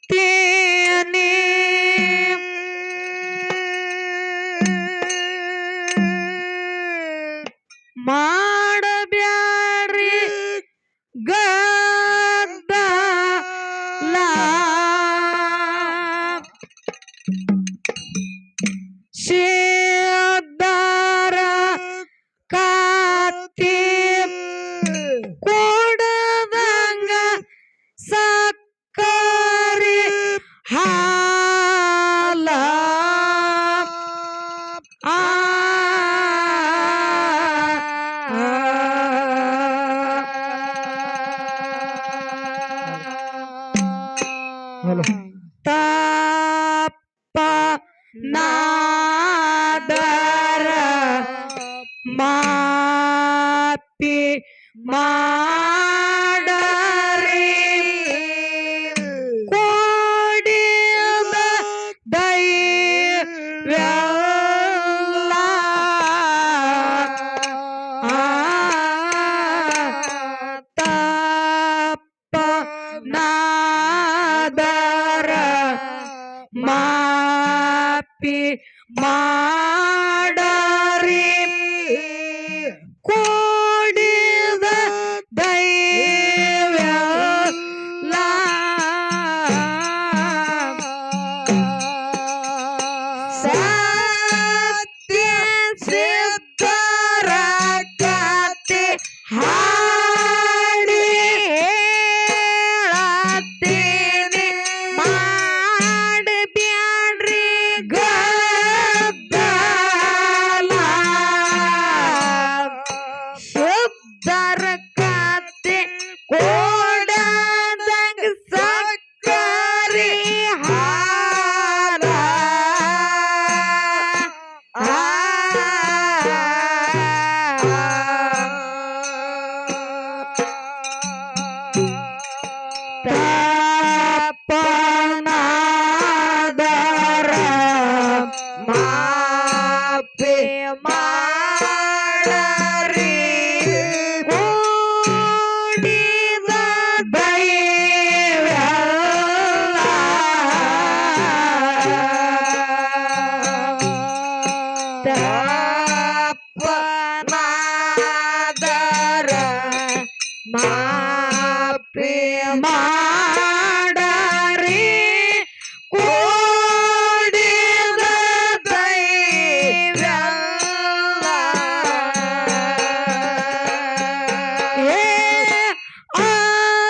ಹೇಳತೀನಿ ಮಾಡಬ್ಯಾಡ್ರಿ ಗದ್ದಲ ಸಿದ್ಧರ ಕಾತಿ ಕೊಡದಂಗ ಸಕ್ಕರೆ ಹಾಲ ತಪ್ಪ ನಾದರ ಮಾಪಿ ಮಾಡರಿ ಕೊಡಿದ ದೈವ್ಯಲ್ಲ ತಪ್ಪ ನಾದರ ಮಾಪಿ ಮಾಡರಿ ಕೊಡಿದ ದೈವ್ಯಲ್ಲ ಸತ್ಯ ಸಿದ್ಧರ ಕತೆ ಹಾಡಿ ಹೇಳತೀನಿ ಮಾಡಬ್ಯಾಡ್ರಿ ಗದ್ದಲ ಶುದ್ಧರ ಕತೆ ಕೊಡದಂಗ ಸಕ್ಕರೆ ಹಾಲ ತಪ್ಪನಾದರ ಮಾಪಿ ಮಾಡರಿ ಕೂಡಿದ ದೈವ್ಯಲ್ಲ ತಪ್ಪನಾದರ ಮಾಪಿ ಮಾಡರಿ ಕೂಡಿದ ದೈವ್ಯಲ್ಲ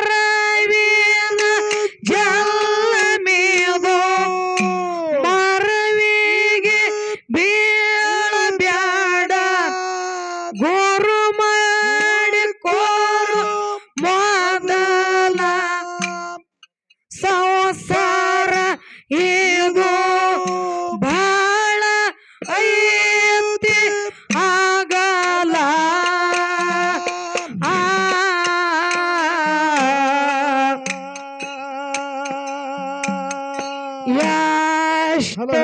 ಅರವಿನ ಜಲ್ಮೆದು ಮರವಿಗೆ ಬೀಳಬ್ಯಾಡ ಗುರು ಮಾಡಿಕೋರು ಮೊದಲ ಸಂಸಾರ ಇದು ಬಹಳ ಐತಿ ಆಗಲ್ಲ ಎಷ್ಟೇ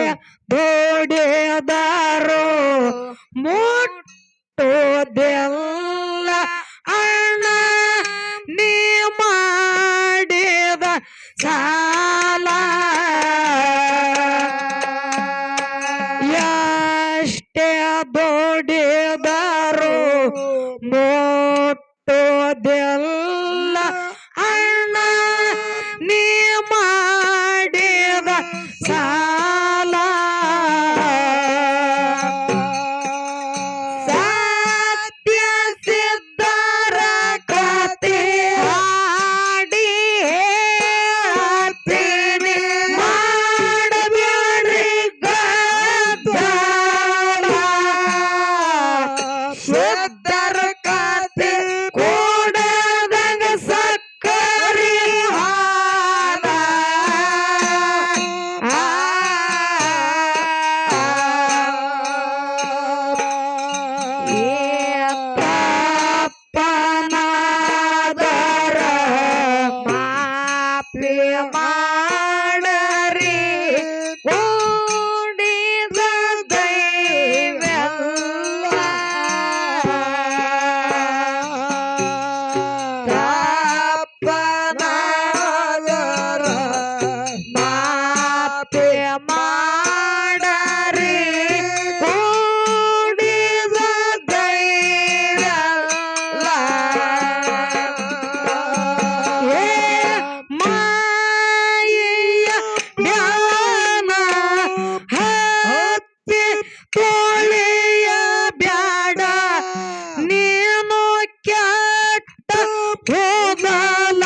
ದುಡಿದಾರೋ ಮುಟ್ಟೋದೆಲ್ಲ ಅಣ್ಣ ನೀ ಮಾಡಿದ ಸಾಲ ಎಷ್ಟೇ ದುಡಿದಾರೋ ಮುಟ್ಟೋದೆಲ್ಲ ಅಣ್ಣ ನೀ ಮಾಡಿದ ಸಾಲ ಸತ್ಯ ಸಿದ್ಧರ ಕತೆ ಹಾಡಿ ಹೇಳ್ತೀನಿ ಮಾಡಬ್ಯಾಡ್ರಿ ಗದ್ದಲ ಶುದ್ಧರ ಕತೆ ಕೊಡದಂಗ ಹೋದಲ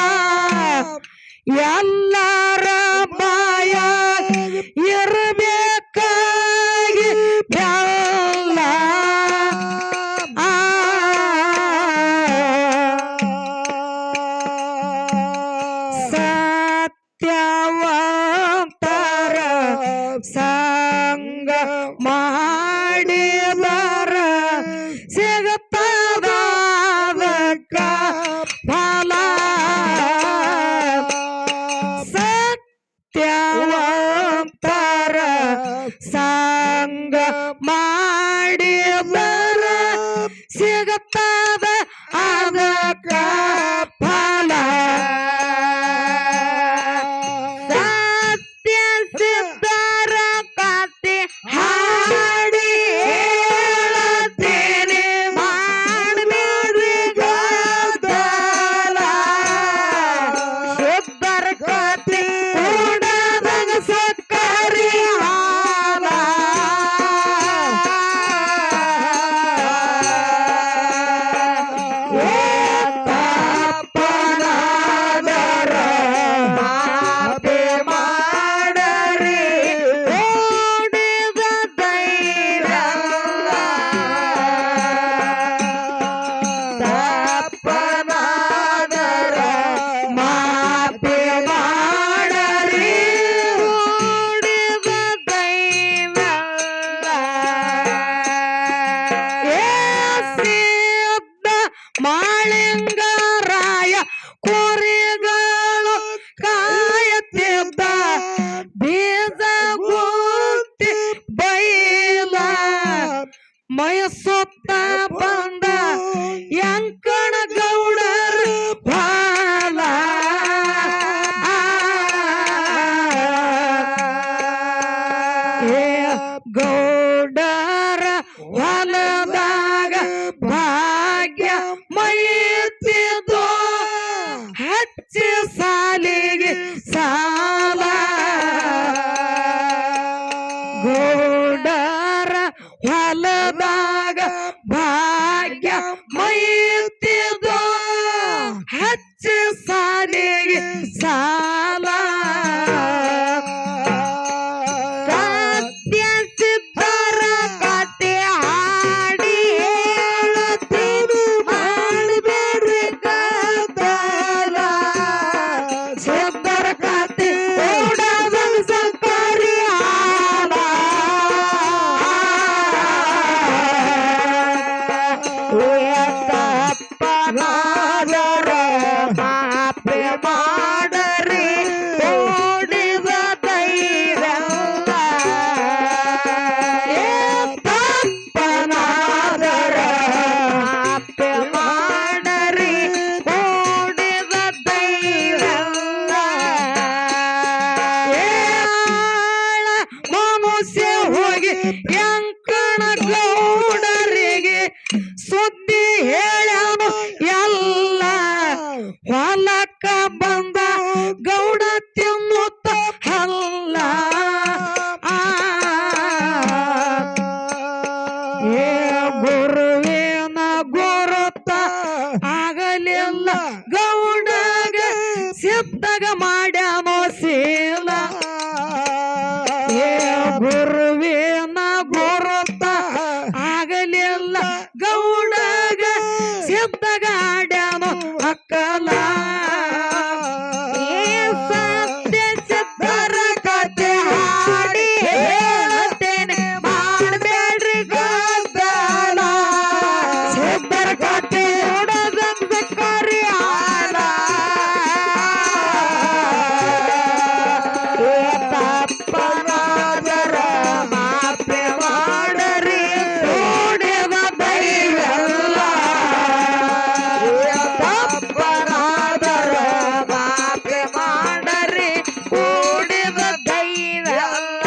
ಎಲ್ಲರ ಬಾಯ ಇರಬೇಕಾಗಿ ಬೆಲ್ಲ ಸತ್ಯವಂತರ ಸಂಗ ಮಾಡಿದರ ಸಿಗುತ್ತದ ಫಲ ಸತ್ಯವಂತರ ಸಂಗ ಮಾಡಿದರ ಸಿಗುತ್ತದ ಅದಕ್ಕ ಫಲ ಸತ್ಯ ಸಿದ್ಧರ ಕತೆ ಹಾಡಿ ಹೇಳುತ್ತೇನೆ ಮಾಡಬೇಡ್ರಿ ಗದ್ದಲ ಸಿದ್ಧರ ಕತೆ ಕೂಡದಂಗ ಸಕ್ಕರಿ ಹಾಲ ತಪ್ಪನಾದರ ಮಾಪೆ ಮಾಡರಿ ಓಡಿದ ದೈವ ತಪ್ಪನಾದರ ಮಾಪೆ ಮಾಡರಿ ಓಡಿದ ದೈವ ಸಿದ್ಧ ಮಾಳಿಂಗರಾಯ ಕುರಿಗಳು ಕಾಯುತ್ತಿದ್ದ ಬೀಜ ಗುಂತಿ ಬೈಲ ಮೈಸುತ್ತ ಬಂದ ಯಂಕಣ ಗೌಡರ ಬಾಲ ಗೌಡರ ಹೊಲದಾಗ ಭಾಗ್ಯ ಮೈತಿದ್ದು ಹಚ್ಚಿ ಸಾಲಿಗೆ ಸಾಲ ಗೌಡರ ಹೊಲದಾಗ ಭಾಗ್ಯ ಮೈತಿದ್ದು ಹಚ್ಚಿ ಸಾಲಿಗೆ ಸಾಲ ಸತ್ಯ ಸಿದ್ಧರ ಕತೆ ಹಾಡಿ ಹೇಳುತ್ತೀನಿ ಮಾಡಬೇಡ್ರಿ ಗದ್ದಲ ಸಿದ್ಧರ ಕತೆ ಕೂಡದಂಗ ಸಕ್ಕರಿ ಹಾಲ ತಪ್ಪನಾದರ ಮಾಪೆ ಮಾಡರಿ ಓಡಿದ ದೈವಲ್ಲ ತಪ್ಪನಾದರ ಮಾಪೆ ಮಾಡರಿ ಓಡಿದ ದೈವಲ್ಲ ಮನುಷ್ಯ ಹೋಗಿ ಯಂಕಣ ಗೌಡರಿಗೆ ಸುದ್ದಿ ಹೇಳ್ಯಾನು ಎಲ್ಲ ಹೊಲಕ್ಕ ಬಂದ ಗೌಡ ತಿನ್ನುತ್ತ ಹಲ್ಲ ಗುರುವಿನ ಗುರುತ ಆಗಲಿಲ್ಲ ಗೌಡಗ ಸಿದ್ಧಗ ಮಾಡ್ಯಾನೋ ಶೀಲ ಗುರುವಿನ ಗುರುತ ಆಗಲಿಲ್ಲ ಗೌಡಗ ಸಿದ್ಧಗಾಡ್ಯಾನೋ ಅಕ್ಕಲ ಸತ್ಯ ಸಿದ್ಧರ ಕತೆ ಹಾಡಿ ಹೇಳುತ್ತೇನೆ ಮಾಡಬೇಡ್ರಿ ಗದ್ದಲ ಸಿದ್ಧರ ಕತೆ ಹೊಡೆದಂಗ ಸಕ್ಕರಿ ಹಾಲ ತಪ್ಪನಾದರ ಮಾಪೆ ಮಾಡರಿ ಓಡಿದ ದೈವಲ್ಲ ತಪ್ಪನಾದರ ಮಾಪೆ ಮಾಡರಿ ಓಡಿದ ದೈವಲ್ಲ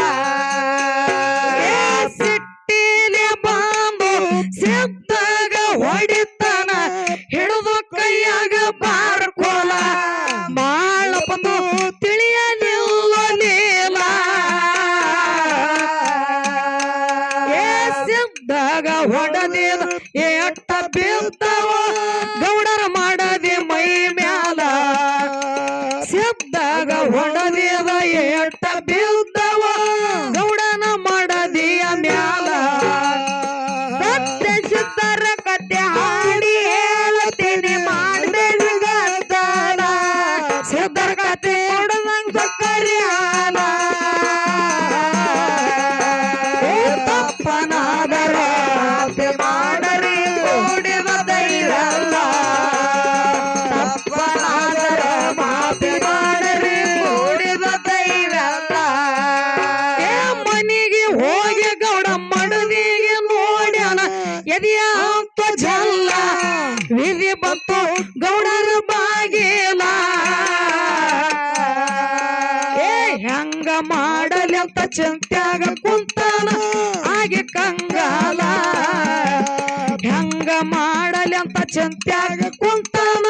ಸಿಟ್ಟಿಲೆ ಬಾಂಬು ಸಿದ್ಧಗ ಹೊಡಿತಾನ ಹಿಡಿದು ಕೈಯಾಗ ಬಾರ್ಕೋಲ ಮಾಳ ಬಂದು ತಿಳಿಯಲಿಲ್ಲ ನೀಲ ಸಿದ್ಧಗ ಹೊಡೆದಿದ ಎಟ್ಟ ಬಿದ್ದವ ಗೌಡರ ಮಾಡದೆ ಮೈ ಆಗಿಲ್ಲ ಏ ಹೆಂಗ ಮಾಡಲಿ ಅಂತ ಚಿಂತ್ಯಾಗ ಕುಂತಾನ ಆಗಿ ಕಂಗಾಲ ಹೆಂಗ ಮಾಡಲಿ ಅಂತ ಚಿಂತ್ಯಾಗ ಕುಂತಾನ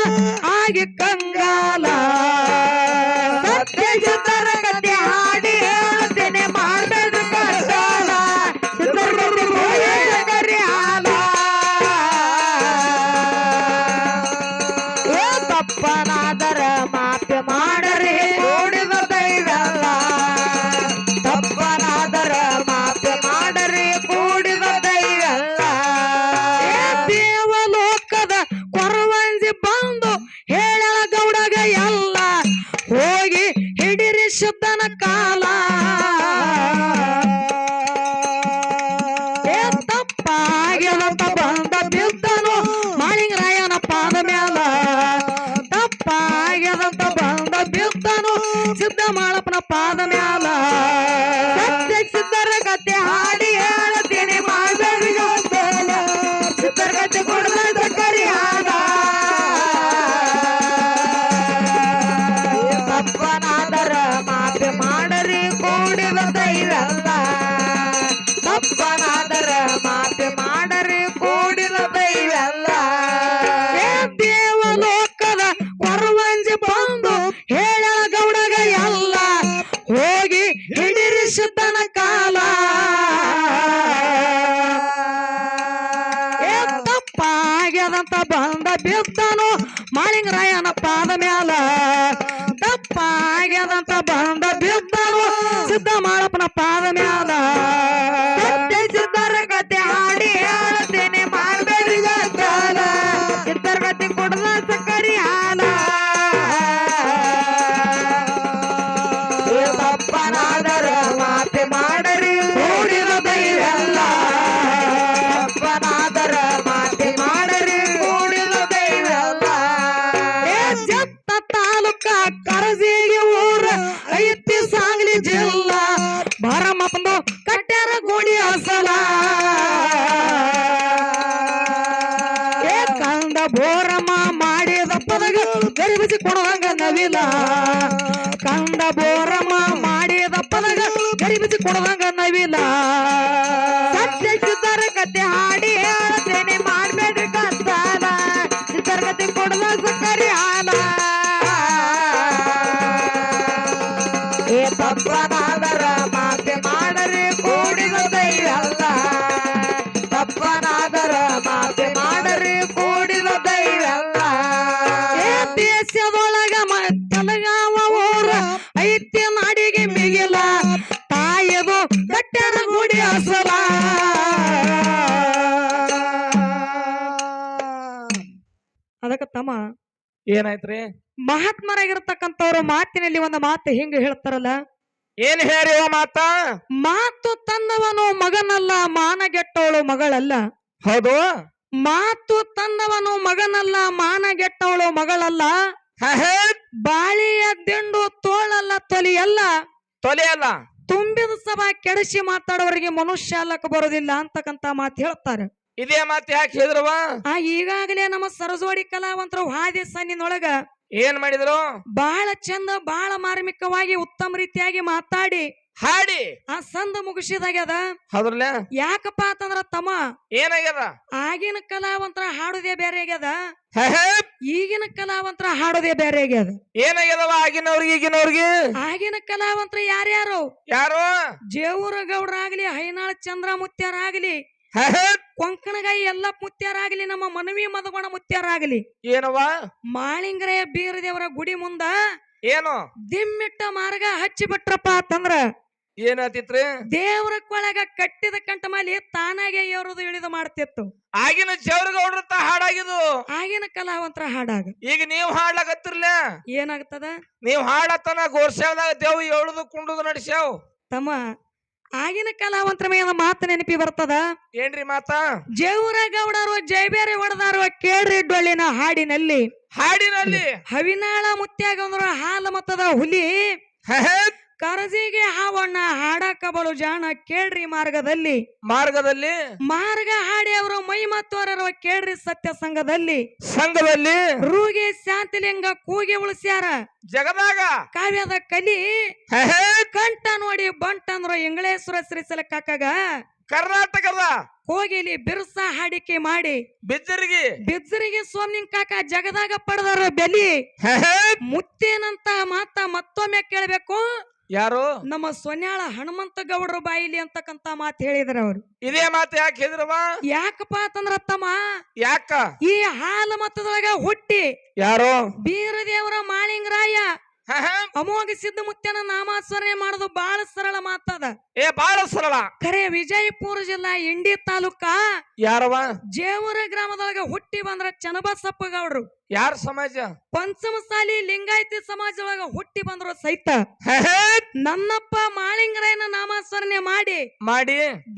ಆಗಿ ಕಂಗಾಲ ಸತ್ಯ ಚಿತ್ತರ ಕತೆ ಹಾಡಿ ಹೇಳ್ತೇನೆ ಮಾಡಬೇಡ ಕಷ್ಟಾಲ ಕರಿ ಹಾಲ ತಪ್ಪನಾದರ ಮಾಫಿ ಮಾಡರಿ ಕೂಡಿದ ದೈವಲ್ಲ ತಪ್ಪನಾದರ ಮಾಫಿ ಮಾಡರಿ ಕೂಡಿದ ದೈವಲ್ಲ ದೇವಲೋಕದ ಕೊರವಂಜಿ ಬಂದು ಹೇಳ ಗೌಡಗ ಎಲ್ಲ ಹೋಗಿ ಹಿಡಿರಿ ಶುದ್ಧನ ಕಾಲ ತಪ್ಪಾಗ್ಯದಂತ ಬಂದ ಬಿದ್ದನು ಮಾಳಿಂಗರಾಯನ ಪಾದ ಮ್ಯಾಲ ತಪ್ಪಾಗ್ಯದಂತ ಬಂದ ಬಿದ್ದನು ಸಿದ್ಧ ಮಾಳಪ್ಪನ ಪಾದ ಮ್ಯಾಲ ಸತ್ಯ ಸಿದ್ಧರ ಕತೆ ಹಾಡಿ ಹೇಳ್ತೀನಿ ಮಾಡಬೇಡಿ ಸಿದ್ಧರ ಕತೆ ಕೊಡದ ಸಕ್ಕರಿ ಹಾಲ ತಪ್ಪನಾದರ ಮಾಫಿ ಮಾಡರಿ ಕೂಡಿದ ದೈವಲ್ಲ ತಪ್ಪನಾದರ ಮಾಫಿ ಮಾಡರಿ ಕೂಡಿದ ದೈವಲ್ಲ ದೇವಲೋಕದ ಕೊರವಂಜಿ ಬಂದು ಹೇಳ ಗೌಡಗ ಎಲ್ಲ ಹೋಗಿ ಹಿಡಿರಿ ಶುದ್ಧನ ಕಾಲ ತಪ್ಪಾಗ್ಯದಂತ ಬಂದ ಬಿದ್ದನು ಮಾಳಿಂಗರಾಯನ ಪಾದ ಮ್ಯಾಲ ತಪ್ಪಾಗ್ಯದಂತ ಬಂದ ಬಿದ್ದನು ಸಿದ್ಧ ಮಾಳಪ್ಪನ ಪಾದ ಮ್ಯಾಲ ಸತ್ಯ ಸಿದ್ಧರ ಕತೆ ಹಾಡಿ ಹೇಳ್ತೇನೆ ಮಾಡಬೇಡಿ ಕಾಲ ಸಿದ್ಧರ ಕತೆ ಕೊಡದ ಸಕ್ಕರಿ ಹಾಲ ತಪ್ಪನಾದರ ಮಾಫಿ ಮಾಡರಿ ಕೂಡಿದ ದೈವಲ್ಲ ತಪ್ಪನಾದರ ಮಾಫಿ ಮಾಡರಿ ಕೂಡಿದ ದೈವಲ್ಲ ಜತ್ತ ತಾಲೂಕ ಕರಜಿಗೆ ಊರ ಐತಿ ಸಾಂಗ್ಲಿ ಜಿಲ್ಲಾ ಭರಮಪ್ಪಂದು ಕಟ್ಟ್ಯಾರ ಗೋಡಿ ಅಸಲ ಕಂದ ಬೋರಮ್ಮ ಮಾಡಿದ ಪದಗ ಗರಿಬಿಸಿ ಕೊಡದಂಗ ನವಿಲ ಕಂದ ಬೋರಮ್ಮ ಮಾಡಿದ ಪದಗ ಗರಿಬಿಸಿ ಕೊಡದಂಗ ನವಿಲ ಸತ್ಯ ಸಿದ್ಧರ ಕತೆ ಹಾಡಿ ಹೇಳ್ತೇನೆ ಮಾಡಬೇಡ್ರಿ ಕಷ್ಟಾಲ ಸಿದ್ಧರ ಕತೆ ಕೊಡದ ಸಕ್ಕರಿ ಹಾಲ ತಪ್ಪನಾದರ ಮಾಫಿ ಮಾಡರಿ ಕೂಡಿದ ದೈವಲ್ಲ ತಪ್ಪನಾದರ ಮಾಫಿ ಮಾಡರಿ ಕೂಡಿದ ದೈವಲ್ಲ ದೇಶದೊಳಗ ತೆಲಗಾವ ಊರ ಐತಿ ನಾಡಿಗೆ ಮಿಗಿಲ ತಾಯದು ಕಟ್ಟ್ಯಾರ ಗುಡಿ ಅಸಲ ಅದಕ್ಕ ತಮ್ಮ ಏನಾಯ್ತ್ರಿ ಮಹಾತ್ಮರಾಗಿರ್ತಕ್ಕಂಥವ್ರು ಮಾತಿನಲ್ಲಿ ಒಂದು ಮಾತು ಹಿಂಗ ಹೇಳ್ತಾರಲ್ಲ ಏನ್ ಹೇಳಿ ಮಾತ ಮಾತು ತನ್ನವನು ಮಗನಲ್ಲ ಮಾನಗೆಟ್ಟವಳು ಮಗಳಲ್ಲ ಹೌದು ಮಾತು ತನ್ನವನು ಮಗನಲ್ಲ ಮಾನಗೆಟ್ಟವಳು ಮಗಳಲ್ಲ ಬಾಳಿಯ ದಿಂಡು ತೋಳಲ್ಲ ತೊಲಿಯಲ್ಲ ತೊಲೆಯಲ್ಲ ತುಂಬಿದ ಸಭಾ ಕೆಡಿಸಿ ಮಾತಾಡೋರಿಗೆ ಮನುಷ್ಯ ಅಲ್ಲಕ ಬರೋದಿಲ್ಲ ಅಂತಕ್ಕಂತ ಮಾತು ಹೇಳ್ತಾರೆ ಇದೇ ಮಾತು ಯಾಕೆ ಹೇಳಿದ್ರವ ಈಗಾಗಲೇ ನಮ್ಮ ಸರಸ್ವಡಿ ಕಲಾವಂತರು ಹಾದಿ ಸನ್ನಿನೊಳಗ ಏನ್ ಮಾಡಿದ್ರು ಬಹಳ ಚಂದ ಬಹಳ ಮಾರ್ಮಿಕವಾಗಿ ಉತ್ತಮ ರೀತಿಯಾಗಿ ಮಾತಾಡಿ ಹಾಡಿ ಆ ಸಂದ ಮುಗಿಸಿದಾಗ್ಯದ ಹೌದ್ರಲ್ಲ ಯಾಕಪ್ಪ ಅಂತಂದ್ರ ತಮ್ಮ ಏನಾಗ್ಯದ ಆಗಿನ ಕಲಾವಂತರ ಹಾಡುದೇ ಬೇರೆ ಆಗ್ಯದ ಈಗಿನ ಕಲಾವಂತರ ಹಾಡುದೇ ಬೇರೆ ಆಗ್ಯದ ಏನಾಗ್ಯದವ ಆಗಿನವ್ರಿಗೆ ಈಗಿನವ್ರಿಗೆ ಆಗಿನ ಕಲಾವಂತರ ಯಾರ್ಯಾರು ಯಾರು ಜೇವೂರ ಗೌಡ್ರಾಗ್ಲಿ ಹೈನಾಳ್ ಚಂದ್ರ ಮುತ್ಯಾರಾಗ್ಲಿ ಕೊಂಕಣಗಾಯಿ ಎಲ್ಲಪ್ಪ ಮುತ್ಯಾರಾಗ್ಲಿ ನಮ್ಮ ಮನವಿ ಮದಗೋಣ ಮುತ್ಯಾರಾಗ್ಲಿ ಏನವ ಮಾಳಿಂಗರಾಯ ಬೀರದೇವರ ಗುಡಿ ಮುಂದ ಏನು ದಿಮ್ಮಿಟ್ಟ ಮಾರ್ಗ ಹಚ್ಚಿ ಬಿಟ್ರಪ್ಪ ಅಂತಂದ್ರ ಏನಾತಿತ್ರಿ ದೇವರ ಕೊಳಗ ಕಟ್ಟಿದ ಕಂಠಮಾಲಿ ತಾನಾಗೆ ಏರುದು ಇಳಿದು ಮಾಡ್ತಿತ್ತು ಆಗಿನ ಜವರ್ಗೌಡ್ರ ಹಾಡಾಗಿದ್ದು ಆಗಿನ ಕಲಾವಂತರ ಹಾಡಾಗ ಈಗ ನೀವ್ ಹಾಡ್ಲಾಕತ್ತಿರ್ಲ ಏನಾಗ್ತದ ನೀವ್ ಹಾಡತನ ಗೋರ್ಸಾವ್ದಾಗ ದೇವ್ ಏಳುದು ಕುಂಡುದು ನಡಿಸ್ಯಾವ್ ತಮ್ಮ ಆಗಿನ ಕಲಾವಂತರ ಮೇಲೆ ಮಾತು ನೆನಪಿ ಬರ್ತದ ಏನ್ರಿ ಮಾತ ಜೇವೂರ ಗೌಡರು ಜೈಬೇರೆ ಹೊಡೆದಾರು ಕೇಳ್ರಿ ಡೊಳ್ಳಿನ ಹಾಡಿನಲ್ಲಿ ಹಾಡಿನಲ್ಲಿ ಹವಿನಾಳ ಮುತ್ಯಾಗಂದ್ರ ಹಾಲ ಮತದ ಹುಲಿ ಕರಜಿಗೆ ಹಾವಣ್ಣ ಹಾಡಕ ಬಲು ಜಾಣ ಕೇಳ್ರಿ ಮಾರ್ಗದಲ್ಲಿ ಮಾರ್ಗ ಹಾಡಿ ಅವರು ಮೈ ಮತ್ತೋರವ ಕೇಳ್ರಿ ಸತ್ಯ ಸಂಘದಲ್ಲಿ ರೂಗಿ ಶಾಂತಿಲಿಂಗ ಕೂಗಿ ಉಳಿಸ್ಯಾರ ಜಗದಾಗ ಕಾವ್ಯದ ಕಲಿ ಕಂಠ ನೋಡಿ ಬಂಟಂದ್ರ ಇಂಗಳೇಶ್ವರ ಶ್ರೀಸಲ ಕಾಕಾಗ ಕರ್ನಾಟಕದ ಕೋಗಿಲಿ ಬಿರ್ಸ ಹಾಡಿಕೆ ಮಾಡಿ ಬಿಜ್ಜರಿಗೆ ಸೋಮ್ನಿಂಗ್ ಕಾಕ ಜಗದಾಗ ಪಡೆದಾರ ಬೆಲಿ ಮುತ್ತೇನಂತ ಮಾತ ಮತ್ತೊಮ್ಮೆ ಕೇಳಬೇಕು ಯಾರು ನಮ್ಮ ಸೊನ್ಯಾಳ ಹನುಮಂತ ಗೌಡ್ರ ಬಾಯಿಲಿ ಅಂತಕ್ಕಂತ ಮಾತು ಹೇಳಿದ್ರ ಅವ್ರು ಇದೇ ಮಾತು ಯಾಕೆ ಹೇಳಿದ್ರವ ಯಾಕಪ್ಪ ಅಂತಂದ್ರ ತಮ್ಮ ಯಾಕ ಈ ಹಾಲ ಮತದೊಳಗ ಹುಟ್ಟಿ ಯಾರು ಬೀರದೇವರ ಮಾಳಿಂಗರಾಯ ಅಮೋಘ ಸಿದ್ಧ ಮುತ್ಯನ ನಾಮಾಸ್ಮರಣೆ ಮಾಡೋದು ಬಹಳ ಸರಳ ಮಾತದ ಬಹಳ ಸರಳ ಖರೆ ವಿಜಯಪುರ ಜಿಲ್ಲಾ ಇಂಡಿ ತಾಲೂಕ ಯಾರವ ಜೇವರ ಗ್ರಾಮದೊಳಗ ಹುಟ್ಟಿ ಬಂದ್ರ ಚನ್ನಬಸಪ್ಪ ಗೌಡ್ರು ಯಾರ ಸಮಾಜ ಪಂಚಮಸಾಲಿ ಲಿಂಗಾಯತಿ ಸಮಾಜದೊಳಗ ಹುಟ್ಟಿ ಬಂದ್ರು ಸಹಿತ ನನ್ನಪ್ಪ ಮಾಳಿಂಗರಾಯನ ನಾಮಾಸ್ಮರಣೆ ಮಾಡಿ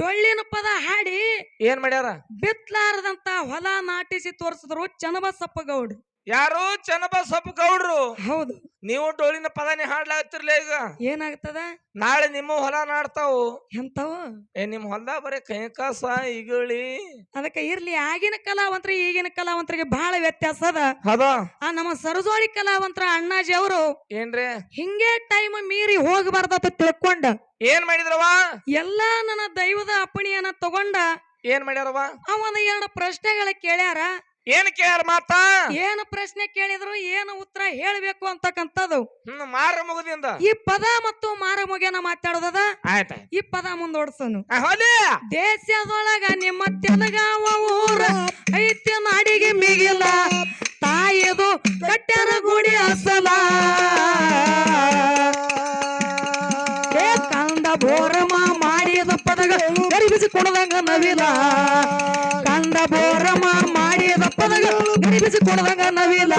ಡೊಳ್ಳಿನ ಪದ ಹಾಡಿ ಏನ್ ಮಾಡ್ಯಾರ ಬಿತ್ಲಾರದಂತ ಹೊಲ ನಾಟಿಸಿ ತೋರಿಸಿದ್ರು ಚನ್ನಬಸಪ್ಪ ಗೌಡ್ ಯಾರು ಚನ್ನಬಸಪ್ಪ ಗೌಡ್ರು ಹೌದು ನೀವು ಡೋಳಿನ ಪದಾನಿ ಹಾಡ್ಲಾಗ್ತಿರ್ಲ ಈಗ ಏನಾಗ್ತದ ನಾಳೆ ನಿಮ್ಮ ಹೊಲ ನಾಡ್ತಾವು ಎಂತಾವ ನಿಮ್ ಹೊಲ ಬರೀ ಕೈಕಾಸ ಈಗಳಿ ಅದಕ್ಕೆ ಇರ್ಲಿ ಆಗಿನ ಕಲಾವಂತರ ಈಗಿನ ಕಲಾವಂತರಿಗೆ ಬಹಳ ವ್ಯತ್ಯಾಸ ಅದ ಆ ನಮ್ಮ ಸರಜೋಳಿ ಕಲಾವಂತರ ಅಣ್ಣಾಜಿ ಅವರು ಏನ್ರಿ ಹಿಂಗೆ ಟೈಮ್ ಮೀರಿ ಹೋಗಬಾರ್ದ ತಿಳ್ಕೊಂಡ ಏನ್ ಮಾಡಿದ್ರವ ಎಲ್ಲಾ ನನ್ನ ದೈವದ ಅಪ್ಪಣಿಯನ್ನ ತಗೊಂಡ ಏನ್ ಮಾಡ್ಯಾರವ ಅವನ 2 ಪ್ರಶ್ನೆಗಳ ಕೇಳ್ಯಾರ ಏನ್ ಕೇಳ್ಯಾರ ಮಾತ ಏನು ಪ್ರಶ್ನೆ ಕೇಳಿದ್ರು ಏನು ಉತ್ತರ ಹೇಳ್ಬೇಕು ಅಂತಕ್ಕಂಥದ್ದು ಮಾರ ಮುಗದಿಂದ ಈ ಪದ ಮತ್ತು ಮಾರ ಮುಗಿಯನ ಮಾತಾಡೋದದ ಆಯ್ತ ಈ ಪದ ಮುಂದೋಡ್ಸನು ಹೊಲಿ ದೇಶದೊಳಗ ನಿಮ್ಮ ತೆಲಗಾವ ಊರ ಐತ್ಯ ನಾಡಿಗೆ ಮಿಗಿಲ ತಾಯಿದು ಕಟ್ಟ್ಯಾರ ಗುಡಿ ಅಸಲ ಕಂದ ಬೋರಮ ಮಾಡಿದ ಪದಗ ಗರಿಬಿಸಿ ಕೊಡದಂಗ ನವಿಲ ಕಂದ ಬೋರಮ ಮಾಡಿದ ಪದಗ ಗರಿಬಿಸಿ ಕೊಡದಂಗ ನವಿಲ